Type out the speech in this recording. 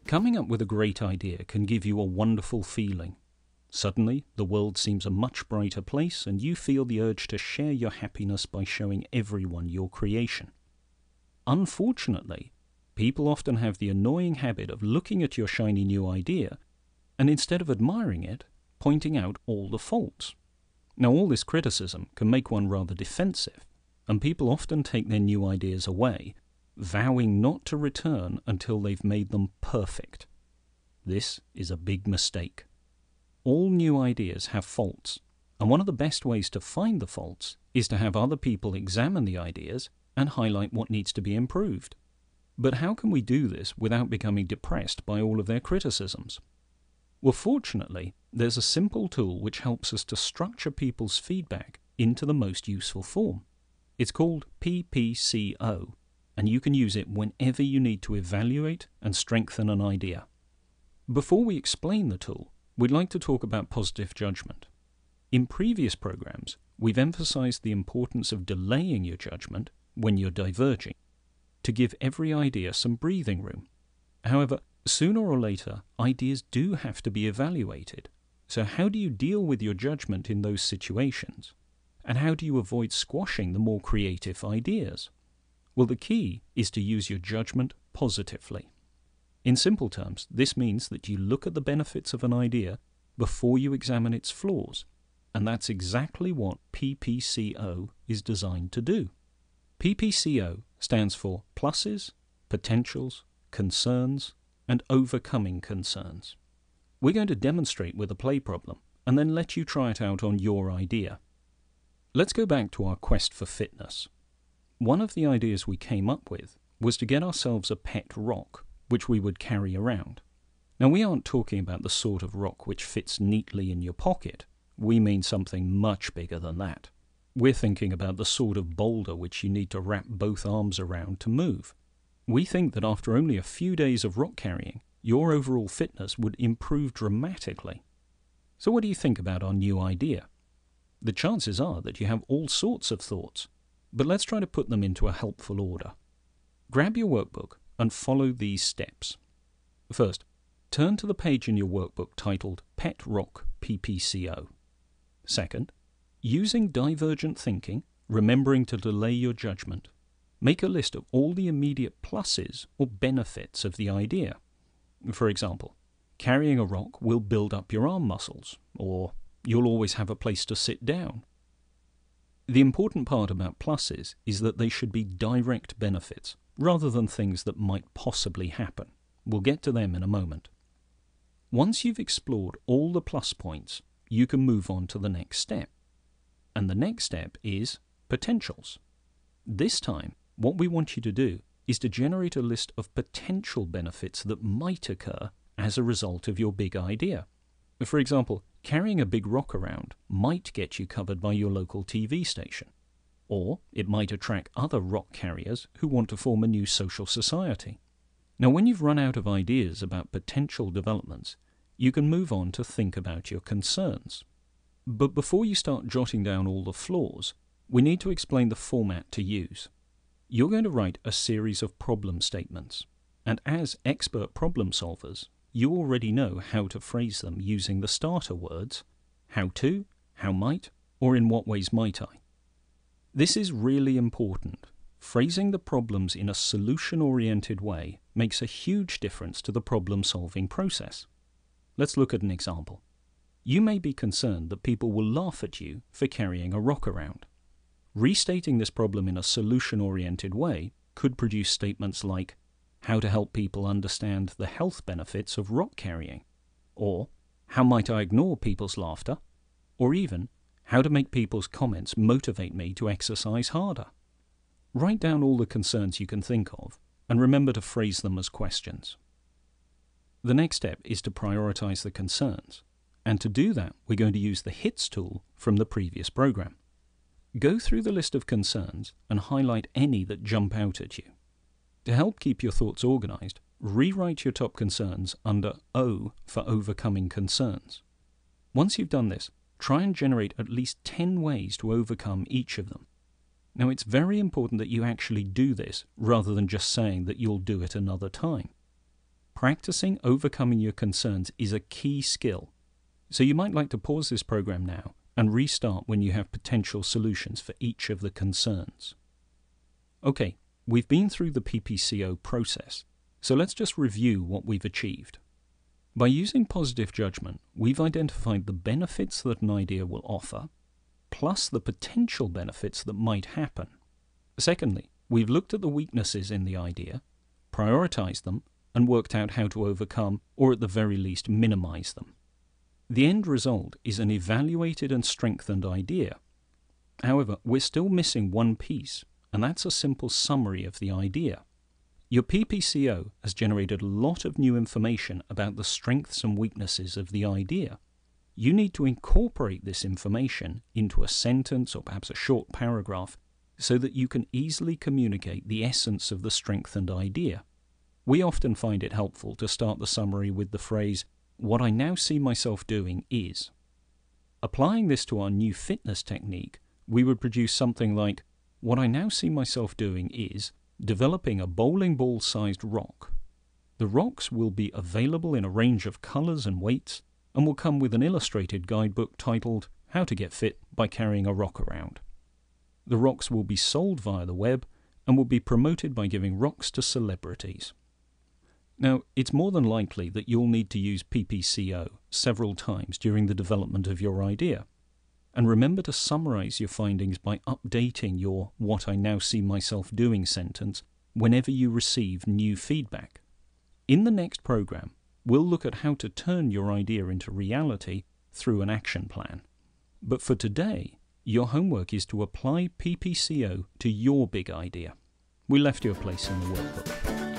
Coming up with a great idea can give you a wonderful feeling. Suddenly, the world seems a much brighter place, and you feel the urge to share your happiness by showing everyone your creation. Unfortunately, people often have the annoying habit of looking at your shiny new idea, and instead of admiring it, pointing out all the faults. Now, all this criticism can make one rather defensive, and people often take their new ideas away, vowing not to return until they've made them perfect. This is a big mistake. All new ideas have faults, and one of the best ways to find the faults is to have other people examine the ideas and highlight what needs to be improved. But how can we do this without becoming depressed by all of their criticisms? Well, fortunately, there's a simple tool which helps us to structure people's feedback into the most useful form. It's called PPCo, and you can use it whenever you need to evaluate and strengthen an idea. Before we explain the tool, we'd like to talk about positive judgment. In previous programs, we've emphasized the importance of delaying your judgment when you're diverging, to give every idea some breathing room. However, sooner or later, ideas do have to be evaluated. So how do you deal with your judgment in those situations? And how do you avoid squashing the more creative ideas? Well, the key is to use your judgment positively. In simple terms, this means that you look at the benefits of an idea before you examine its flaws, and that's exactly what PPCo is designed to do. PPCo stands for pluses, potentials, concerns, and overcoming concerns. We're going to demonstrate with a play problem, and then let you try it out on your idea. Let's go back to our quest for fitness. One of the ideas we came up with was to get ourselves a pet rock, which we would carry around. Now, we aren't talking about the sort of rock which fits neatly in your pocket. We mean something much bigger than that. We're thinking about the sort of boulder which you need to wrap both arms around to move. We think that after only a few days of rock carrying, your overall fitness would improve dramatically. So what do you think about our new idea? The chances are that you have all sorts of thoughts, but let's try to put them into a helpful order. Grab your workbook and follow these steps. First, turn to the page in your workbook titled Pet Rock PPCo. Second, using divergent thinking, remembering to delay your judgment, make a list of all the immediate pluses or benefits of the idea. For example, carrying a rock will build up your arm muscles, or you'll always have a place to sit down. The important part about pluses is that they should be direct benefits, rather than things that might possibly happen. We'll get to them in a moment. Once you've explored all the plus points, you can move on to the next step. And the next step is potentials. This time, what we want you to do is to generate a list of potential benefits that might occur as a result of your big idea. For example, carrying a big rock around might get you covered by your local TV station, or it might attract other rock carriers who want to form a new social society. Now, when you've run out of ideas about potential developments, you can move on to think about your concerns. But before you start jotting down all the flaws, we need to explain the format to use. You're going to write a series of problem statements, and as expert problem solvers, you already know how to phrase them using the starter words, how to, how might, or in what ways might I. This is really important. Phrasing the problems in a solution-oriented way makes a huge difference to the problem-solving process. Let's look at an example. You may be concerned that people will laugh at you for carrying a rock around. Restating this problem in a solution-oriented way could produce statements like, how to help people understand the health benefits of rock carrying, or how might I ignore people's laughter, or even how to make people's comments motivate me to exercise harder. Write down all the concerns you can think of, and remember to phrase them as questions. The next step is to prioritize the concerns, and to do that we're going to use the HITS tool from the previous program. Go through the list of concerns and highlight any that jump out at you. To help keep your thoughts organized, rewrite your top concerns under O for overcoming concerns. Once you've done this, try and generate at least 10 ways to overcome each of them. Now, it's very important that you actually do this rather than just saying that you'll do it another time. Practicing overcoming your concerns is a key skill, so you might like to pause this program now and restart when you have potential solutions for each of the concerns. Okay, we've been through the PPCo process, so let's just review what we've achieved. By using positive judgment, we've identified the benefits that an idea will offer, plus the potential benefits that might happen. Secondly, we've looked at the weaknesses in the idea, prioritized them, and worked out how to overcome, or at the very least minimize them. The end result is an evaluated and strengthened idea. However, we're still missing one piece, and that's a simple summary of the idea. Your PPCo has generated a lot of new information about the strengths and weaknesses of the idea. You need to incorporate this information into a sentence or perhaps a short paragraph so that you can easily communicate the essence of the strengthened idea. We often find it helpful to start the summary with the phrase, "What I now see myself doing is." Applying this to our new fitness technique, we would produce something like, "What I now see myself doing is developing a bowling ball-sized rock. The rocks will be available in a range of colors and weights and will come with an illustrated guidebook titled, 'How to Get Fit by Carrying a Rock Around.' The rocks will be sold via the web and will be promoted by giving rocks to celebrities." Now, it's more than likely that you'll need to use PPCo several times during the development of your idea. And remember to summarize your findings by updating your "what I now see myself doing" sentence whenever you receive new feedback. In the next program, we'll look at how to turn your idea into reality through an action plan. But for today, your homework is to apply PPCo to your big idea. We left you a place in the workbook.